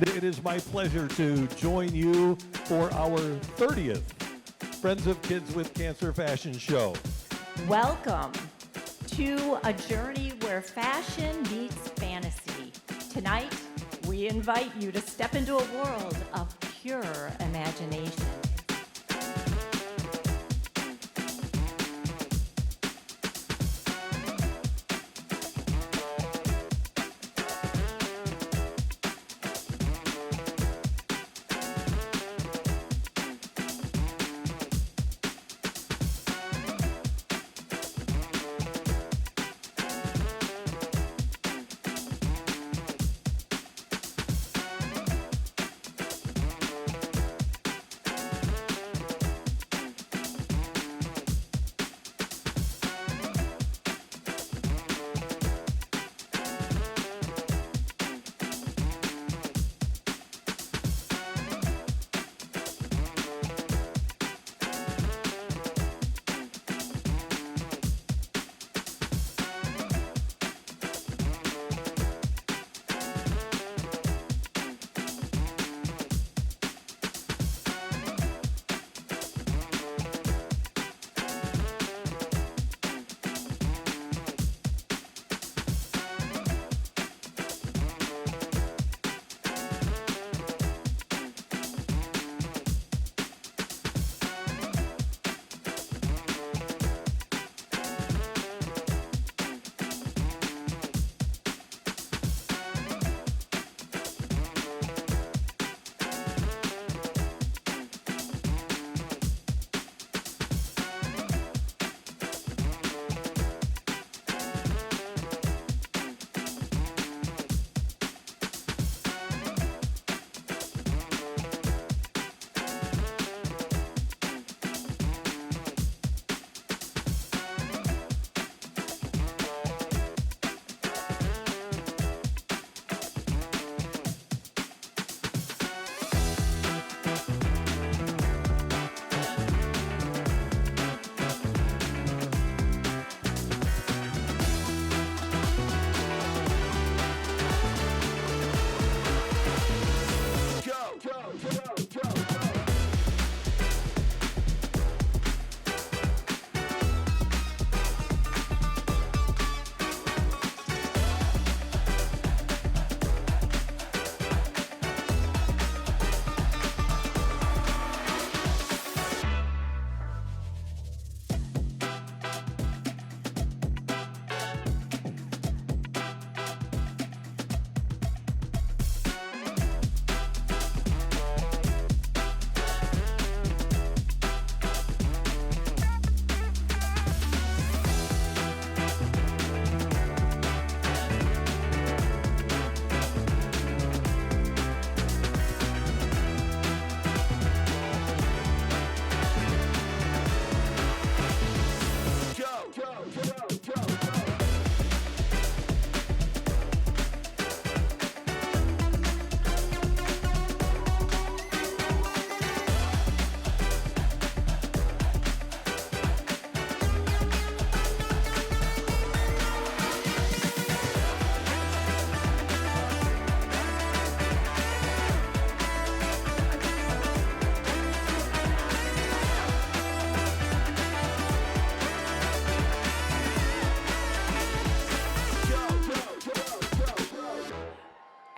It is my pleasure to join you for our 30th Friends of Kids with Cancer fashion show. Welcome to a journey where fashion meets fantasy. Tonight, we invite you to step into a world of pure imagination.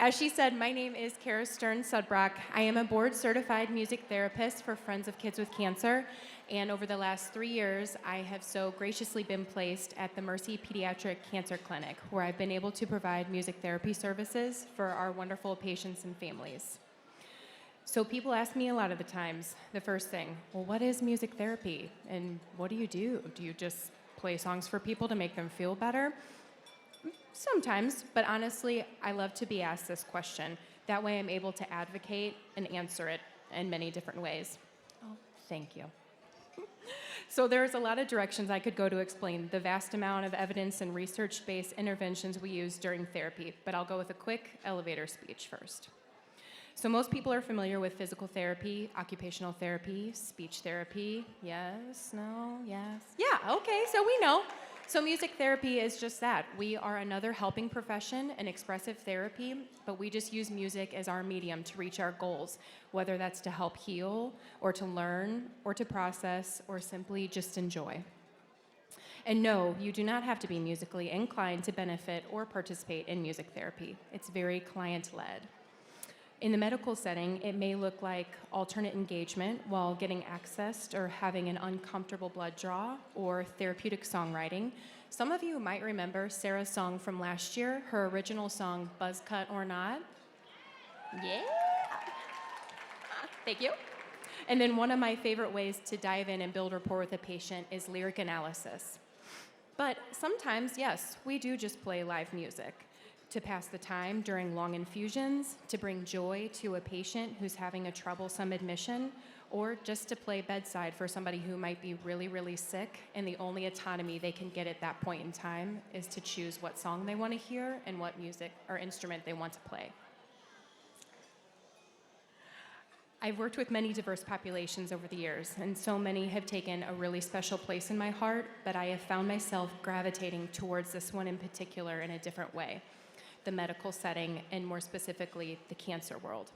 As she said, my name is Kara Stern-Sudbrock. I am a board-certified music therapist for Friends of Kids with Cancer, and over the last 3 years, I have so graciously been placed at the Mercy Pediatric Cancer Clinic, where I've been able to provide music therapy services for our wonderful patients and families. So people ask me a lot of the times, the first thing, well, what is music therapy, and what do? Do you just play songs for people to make them feel better? Sometimes, but honestly, I love to be asked this question. That way I'm able to advocate and answer it in many different ways. Oh, thank you. So there's a lot of directions I could go to explain the vast amount of evidence and research-based interventions we use during therapy, but I'll go with a quick elevator speech first. So most people are familiar with physical therapy, occupational therapy, speech therapy. Yes, no, yes. Yeah, okay, so we know. So music therapy is just that. We are another helping profession in expressive therapy, but we just use music as our medium to reach our goals, whether that's to help heal, or to learn, or to process, or simply just enjoy. And no, you do not have to be musically inclined to benefit or participate in music therapy. It's very client-led. In the medical setting, it may look like alternate engagement while getting accessed or having an uncomfortable blood draw, or therapeutic songwriting. Some of you might remember Sarah's song from last year, her original song, Buzz Cut or Not. Yeah! Thank you. And then one of my favorite ways to dive in and build rapport with a patient is lyric analysis. But sometimes, yes, we do just play live music to pass the time during long infusions, to bring joy to a patient who's having a troublesome admission, or just to play bedside for somebody who might be really, really sick, and the only autonomy they can get at that point in time is to choose what song they want to hear and what music or instrument they want to play. I've worked with many diverse populations over the years, and so many have taken a really special place in my heart, but I have found myself gravitating towards this one in particular in a different way: the medical setting, and more specifically, the cancer world.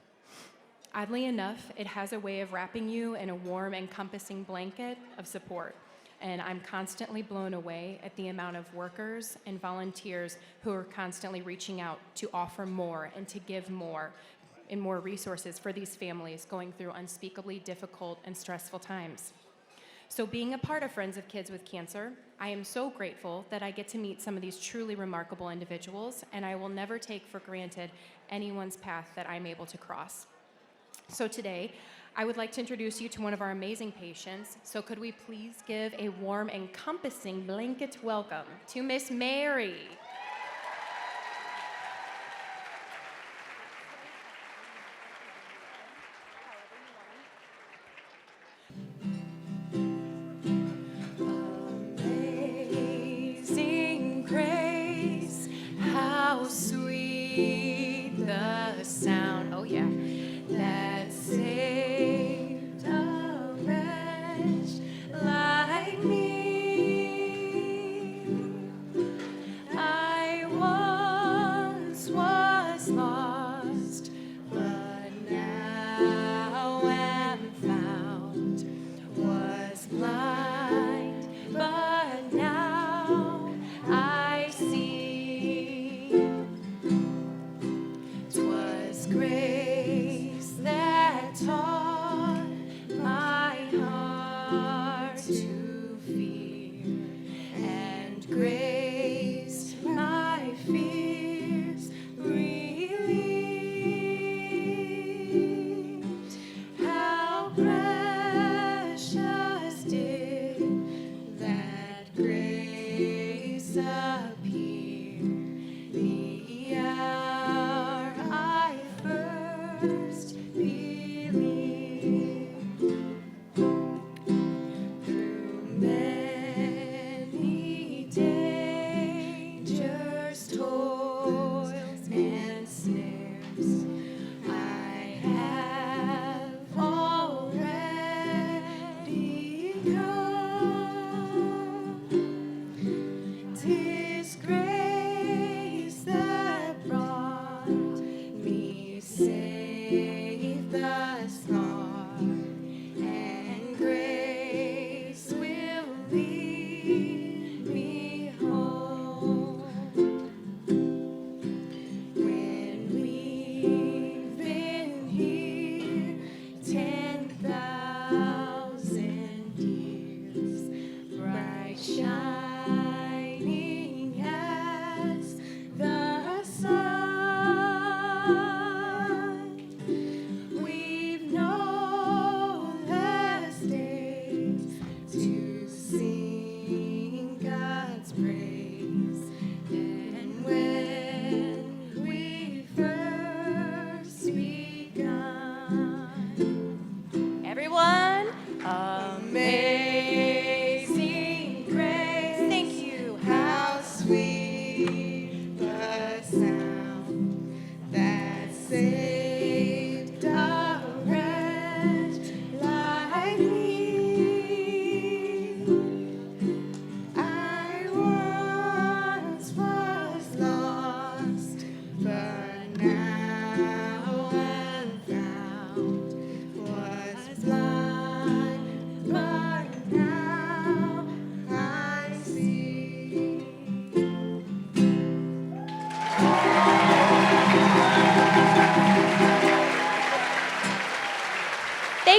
Oddly enough, it has a way of wrapping you in a warm, encompassing blanket of support, and I'm constantly blown away at the amount of workers and volunteers who are constantly reaching out to offer more and to give more and more resources for these families going through unspeakably difficult and stressful times. So being a part of Friends of Kids with Cancer, I am so grateful that I get to meet some of these truly remarkable individuals, and I will never take for granted anyone's path that I'm able to cross. So today, I would like to introduce you to one of our amazing patients. So could we please give a warm, encompassing blanket welcome to Miss Mary. Amazing grace, how sweet the sound, oh yeah, that saved a wretch like me. I once was lost, but now am found, was blind, but now I see. 'Twas grace that taught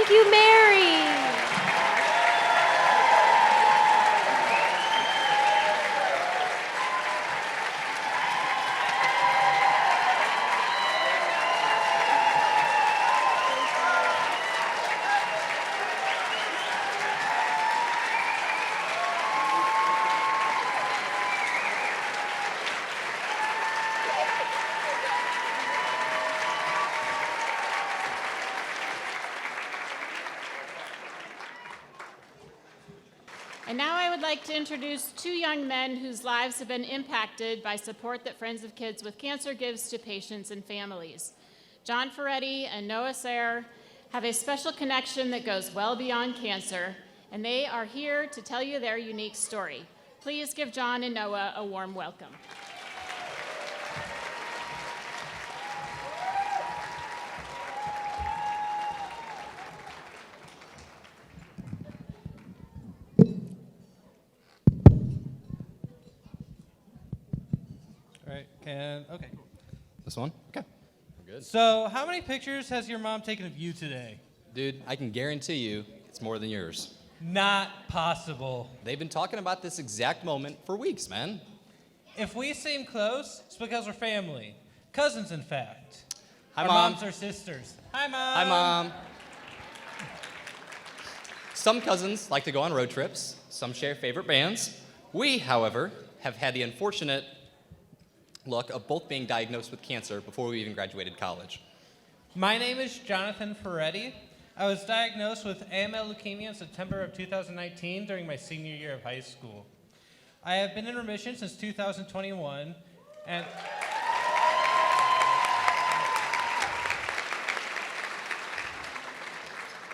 Thank you, Mary. And now I would like to introduce two young men whose lives have been impacted by support that Friends of Kids with Cancer gives to patients and families. John Ferretti and Noah Sayre have a special connection that goes well beyond cancer, and they are here to tell you their unique story. Please give John and Noah a warm welcome. All right, okay. This one? Okay. We're good. So, how many pictures has your mom taken of you today? Dude, I can guarantee you it's more than yours. Not possible. They've been talking about this exact moment for weeks, man. If we seem close, it's because we're family. Cousins, in fact. Hi, Our Mom. moms are sisters. Hi, Mom. Hi, Mom. Some cousins like to go on road trips. Some share favorite bands. We, however, have had the unfortunate luck of both being diagnosed with cancer before we even graduated college. My name is Jonathan Ferretti. I was diagnosed with AML leukemia in September of 2019 during my senior year of high school. I have been in remission since 2021, and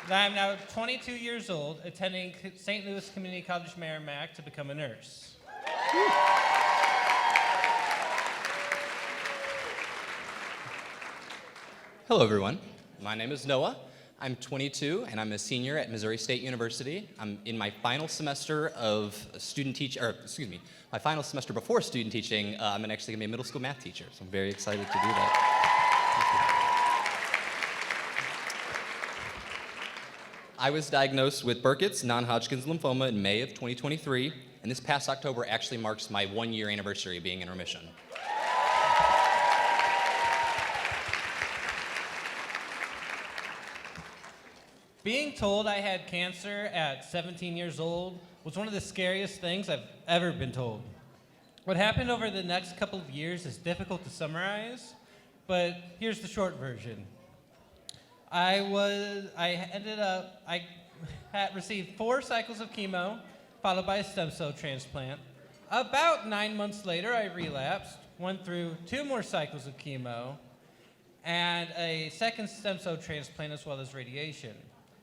I'm now 22 years old, attending St. Louis Community College Merrimack to become a nurse. Hello, everyone. My name is Noah. I'm 22, and I'm a senior at Missouri State University. I'm in my final semester of my final semester before student teaching. I'm actually going to be a middle school math teacher, so I'm very excited to do that. I was diagnosed with Burkitt's non-Hodgkin's lymphoma in May of 2023, and this past October actually marks my 1-year anniversary of being in remission. Being told I had cancer at 17 years old was one of the scariest things I've ever been told. What happened over the next couple of years is difficult to summarize, but here's the short version. I had received 4 cycles of chemo, followed by a stem cell transplant. About 9 months later, I relapsed, went through 2 more cycles of chemo, and a second stem cell transplant as well as radiation.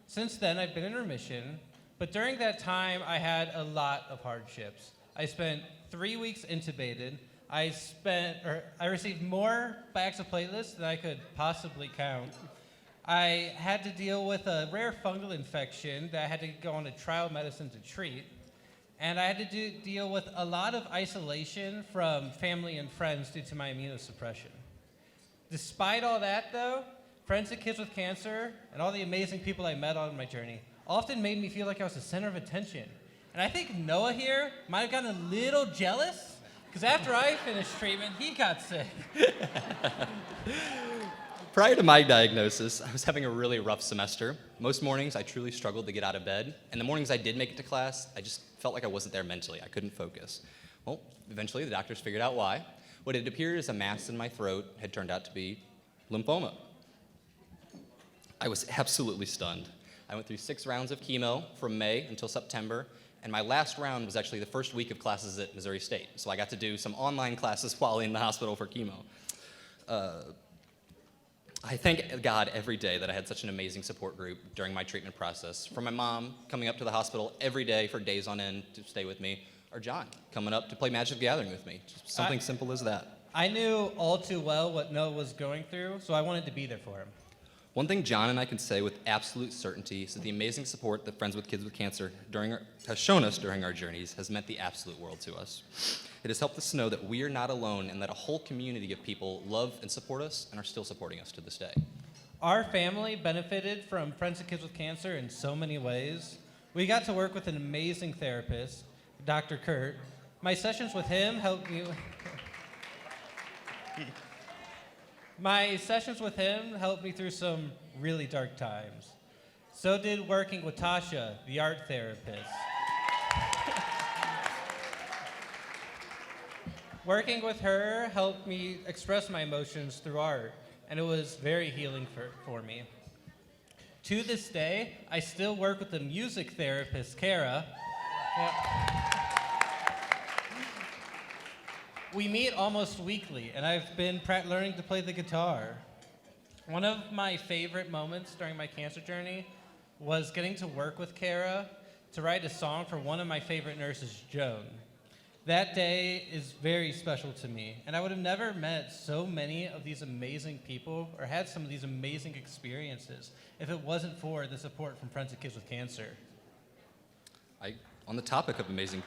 Since then, I've been in remission, but during that time, I had a lot of hardships. I spent 3 weeks intubated. I received more bags of platelets than I could possibly count. I had to deal with a rare fungal infection that I had to go on a trial medicine to treat. And I had to deal with a lot of isolation from family and friends due to my immunosuppression. Despite all that, though, Friends of Kids with Cancer and all the amazing people I met on my journey often made me feel like I was the center of attention. And I think Noah here might have gotten a little jealous, because after I finished treatment, he got sick. Prior to my diagnosis, I was having a really rough semester. Most mornings, I truly struggled to get out of bed. And the mornings I did make it to class, I just felt like I wasn't there mentally. I couldn't focus. Well, eventually, the doctors figured out why. What had appeared as a mass in my throat had turned out to be lymphoma. I was absolutely stunned. I went through 6 rounds of chemo from May until September, and my last round was actually the first week of classes at Missouri State. So I got to do some online classes while in the hospital for chemo. I thank God every day that I had such an amazing support group during my treatment process. From my mom coming up to the hospital every day for days on end to stay with me, or John coming up to play Magic the Gathering with me. Just something simple as that. I knew all too well what Noah was going through, so I wanted to be there for him. One thing John and I can say with absolute certainty is that the amazing support that Friends with Kids with Cancer has shown us during our journeys has meant the absolute world to us. It has helped us know that we are not alone and that a whole community of people love and support us and are still supporting us to this day. Our family benefited from Friends of Kids with Cancer in so many ways. We got to work with an amazing therapist, Dr. Kurt. My sessions with him helped me through some really dark times. So did working with Tasha, the art therapist. Working with her helped me express my emotions through art, and it was very healing for me. To this day, I still work with the music therapist, Kara. We meet almost weekly, and I've been learning to play the guitar. One of my favorite moments during my cancer journey was getting to work with Kara to write a song for one of my favorite nurses, Joan. That day is very special to me, and I would have never met so many of these amazing people or had some of these amazing experiences if it wasn't for the support from Friends of Kids with Cancer. On the topic of amazing...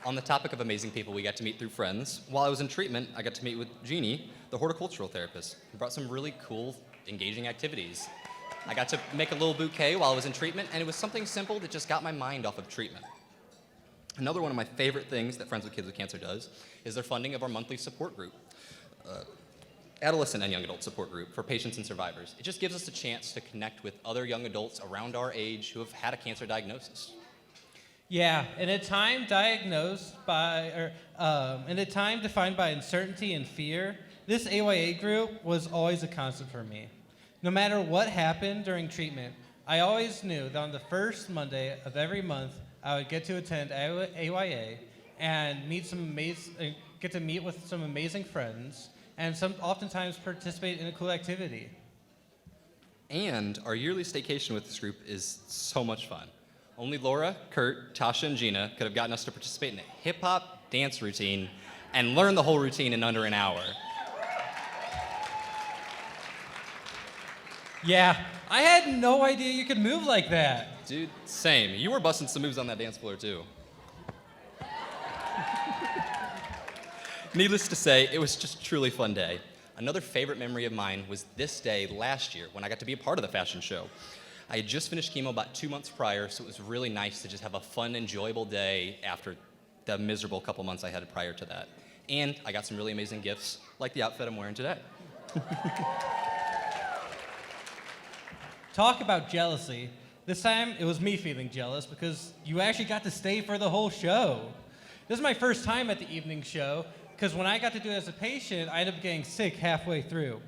On the topic of amazing people we got to meet through friends, while I was in treatment, I got to meet with Jeannie, the horticultural therapist, who brought some really cool, engaging activities. I got to make a little bouquet while I was in treatment, and it was something simple that just got my mind off of treatment. Another one of my favorite things that Friends with Kids with Cancer does is their funding of our monthly support group, adolescent and young adult support group for patients and survivors. It just gives us a chance to connect with other young adults around our age who have had a cancer diagnosis. Yeah, in a time defined by uncertainty and fear, this AYA group was always a constant for me. No matter what happened during treatment, I always knew that on the first Monday of every month, I would get to attend AYA and get to meet with some amazing friends, and oftentimes participate in a cool activity. And our yearly staycation with this group is so much fun. Only Laura, Kurt, Tasha, and Gina could have gotten us to participate in a hip-hop dance routine and learn the whole routine in under an hour. Yeah, I had no idea you could move like that. Dude, same. You were busting some moves on that dance floor, too. Needless to say, it was just a truly fun day. Another favorite memory of mine was this day last year when I got to be a part of the fashion show. I had just finished chemo about 2 months prior, so it was really nice to just have a fun, enjoyable day after the miserable couple months I had prior to that. And I got some really amazing gifts, like the outfit I'm wearing today. Talk about jealousy. This time, it was me feeling jealous because you actually got to stay for the whole show. This is my first time at the evening show, because when I got to do it as a patient, I ended up getting sick halfway through.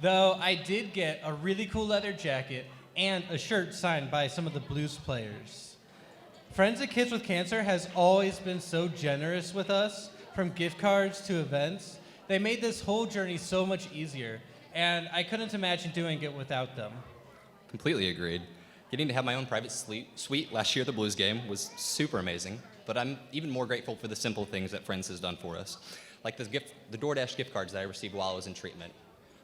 Though I did get a really cool leather jacket and a shirt signed by some of the blues players. Friends of Kids with Cancer has always been so generous with us, from gift cards to events. They made this whole journey so much easier, and I couldn't imagine doing it without them. Completely agreed. Getting to have my own private suite last year at the Blues game was super amazing, but I'm even more grateful for the simple things that Friends has done for us, like the DoorDash gift cards that I received while I was in treatment.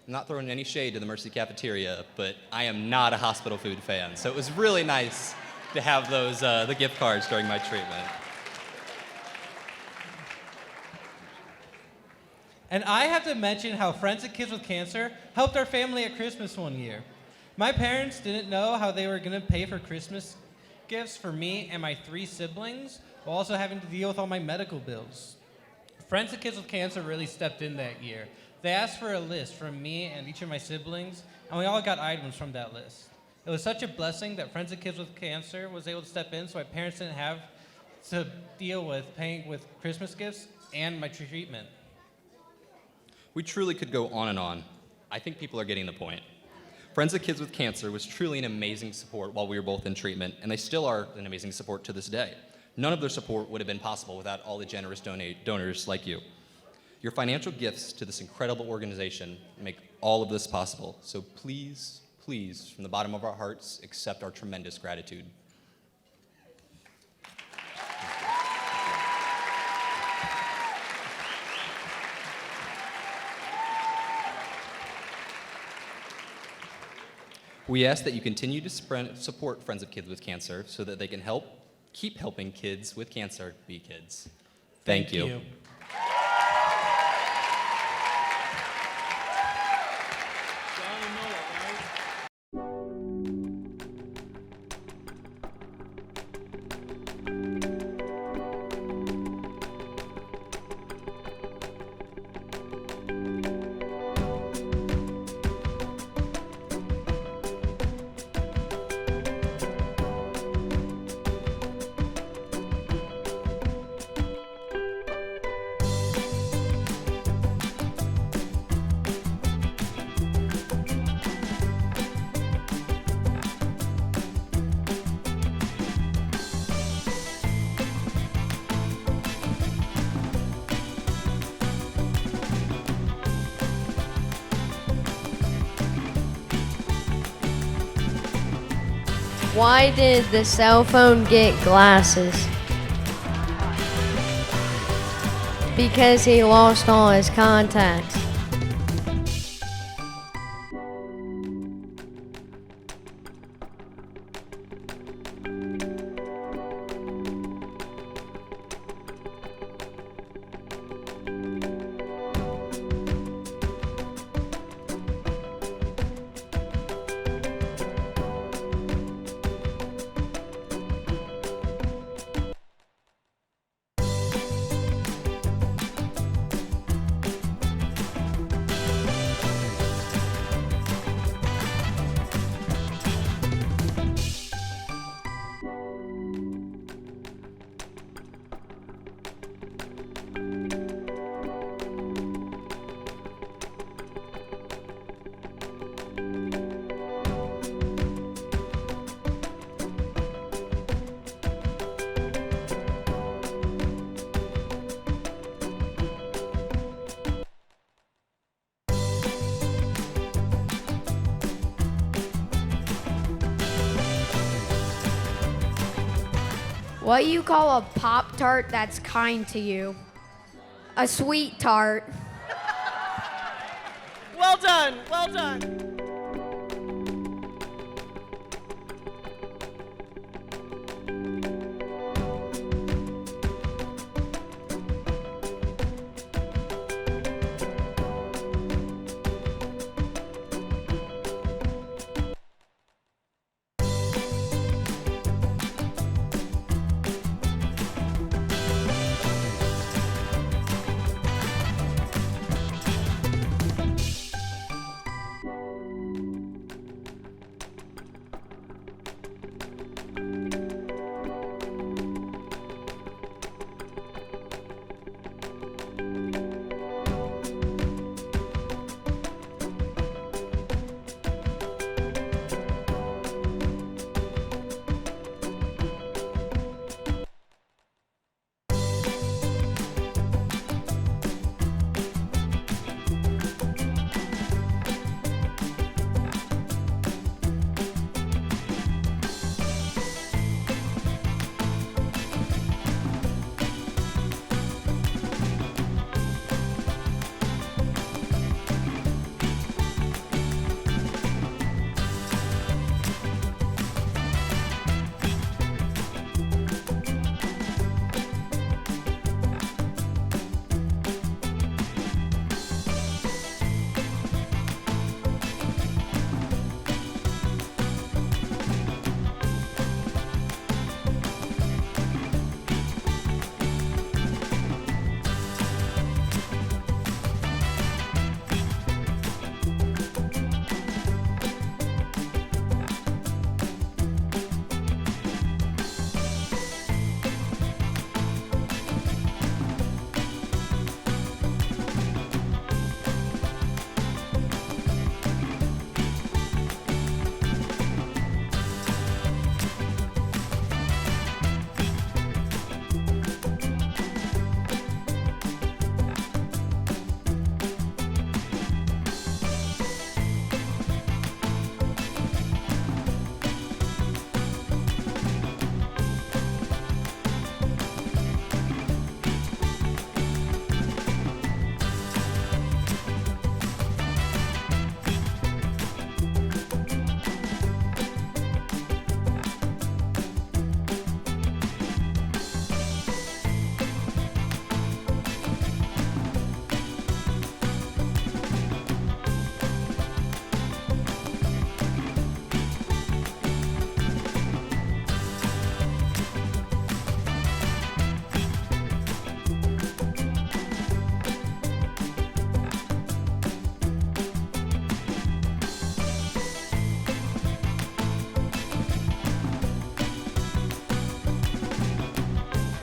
I'm not throwing any shade to the Mercy cafeteria, but I am not a hospital food fan, so it was really nice to have those the gift cards during my treatment. And I have to mention how Friends of Kids with Cancer helped our family at Christmas one year. My parents didn't know how they were going to pay for Christmas gifts for me and my 3 siblings, while also having to deal with all my medical bills. Friends of Kids with Cancer really stepped in that year. They asked for a list from me and each of my siblings, and we all got items from that list. It was such a blessing that Friends of Kids with Cancer was able to step in so my parents didn't have to deal with paying with Christmas gifts and my treatment. We truly could go on and on. I think people are getting the point. Friends of Kids with Cancer was truly an amazing support while we were both in treatment, and they still are an amazing support to this day. None of their support would have been possible without all the generous donors like you. Your financial gifts to this incredible organization make all of this possible. So please, please, from the bottom of our hearts, accept our tremendous gratitude. We ask that you continue to support Friends of Kids with Cancer so that they can keep helping kids with cancer be kids. Thank you. Why did the cell phone get glasses? Because he lost all his contacts. What do you call a Pop-Tart that's kind to you? A sweet tart. Well done, well done.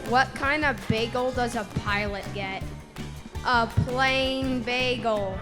What kind of bagel does a pilot get? A plain bagel.